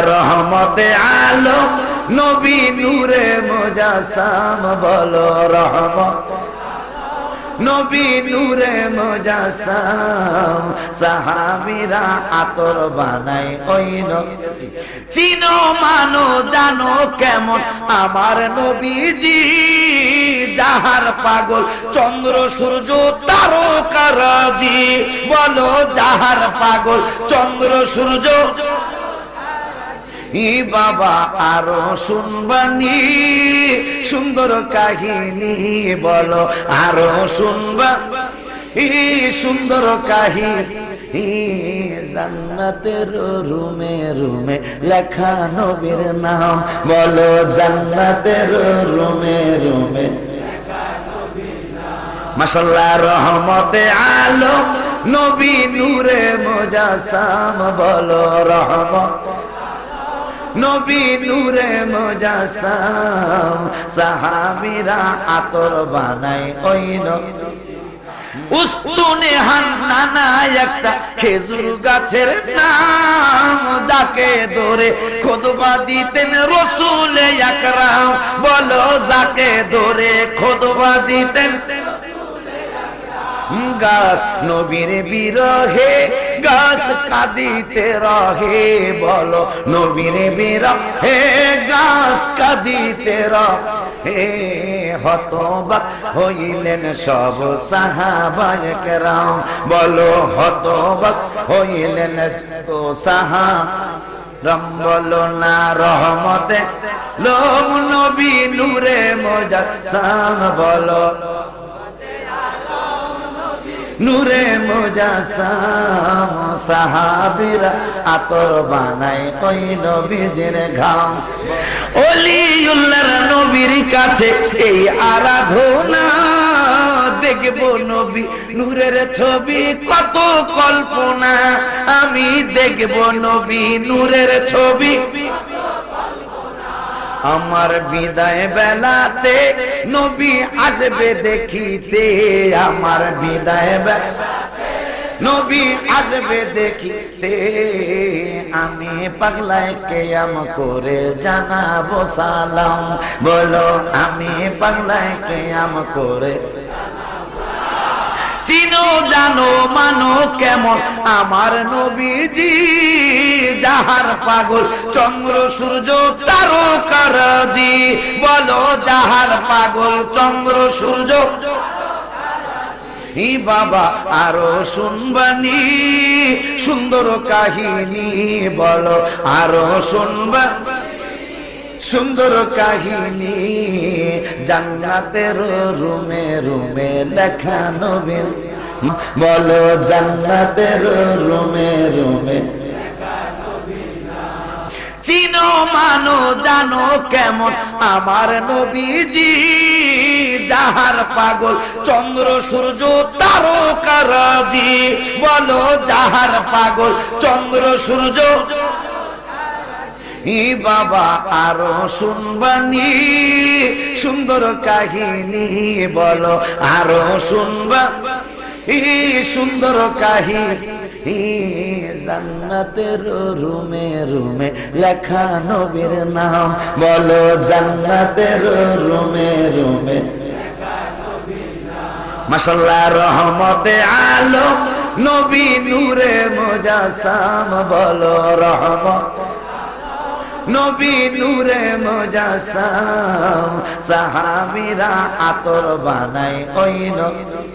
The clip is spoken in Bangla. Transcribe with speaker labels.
Speaker 1: রহমতে আলম নবী নূরে মুজাসসাম বলো রহমত নবী নূরে মুজাসসাম সাহাবীরা আতর বানায় ওই নবী চিনো মানো জানো কেমন আমার নবীজি যাহার পাগল চন্দ্র সূর্য তারকারাজি বলো যাহার পাগল চন্দ্র সূর্য ই বাবা আরো শুনবানি সুন্দর কাহিনী বলো আরো শুনবা সুন্দর কাহিনী জান্নাতের রুমে রুমে লেখা নবীর নাম বলো জান্নাতের রুমে রুমে মাশাআল্লাহ রহমতে আলম নবী নূরে মুজাসসাম বলো রহমত নবী নূরে মুজাসসাম সাহাবীরা আতর বানায় ওই নবী উস্তুনে হান্নানা একটা খেজুর গাছের নাম যাকে ধরে খুতবা দিতেন রাসূল আকরাম বলো যাকে ধরে খুতবা দিতেন গাছ নবীর বিরহে গাছ কাঁদিতে রহে বলো নবীর বিরহে গাছ কাঁদিতে রহে হতবাক হইলেন সব সাহাবায়ে কেরাম বলো হতবাক হইলেন তো সাহাবা বলো না রহমতে লোম নবী নূরে মুজাসসাম বলো নূরে মুজাসসাম সাহাবীরা আতর বানায় ওই নবীজির ঘাম ওলিউল্লাহর নবীর কাছে এই আরাধনা দেখবো নবী নূরের ছবি কত কল্পনা আমি দেখবো নবী নূরের ছবি আমার বিদায় বেলাতে নবী আসবে দেখিতে আমার বিদায় বেলাতে নবী আসবে দেখিতে আমি পাগলায় কিয়াম করে জানাবো সালাম বলো আমি পাগলায় কিয়াম করে চিনো জানো মানো কেমন আমার নবীজি যাহার পাগল চন্দ্র সূর্য তারকারাজি বলো যাহার পাগল চন্দ্র সূর্য ই বাবা আরো শুনবানি সুন্দর কাহিনী বলো আরো শুনবা সুন্দর কাহিনী জান্নাতের রুমে রুমে লেখা নবীর বলো জান্নাতের রুমে রুমে চিনো মানো জানো কেমন আমার নবীজি যাহার পাগল চন্দ্র সূর্য তারকারাজি বলো যাহার পাগল চন্দ্র সূর্য ই বাবা আরো শুনবানি সুন্দর কাহিনী বলো আরো শুনবা সুন্দর কাহিনী জান্নাতের রুমে রুমে লেখা নবীর নাম বলো জান্নাতের রুমে রুমে মাশাআল্লাহ রহমতে আলম নবী নূরে মুজাসসাম বলো রহমত নবী নূরে মুজাসসাম সাহাবীরা আতর বানায় ওই নবী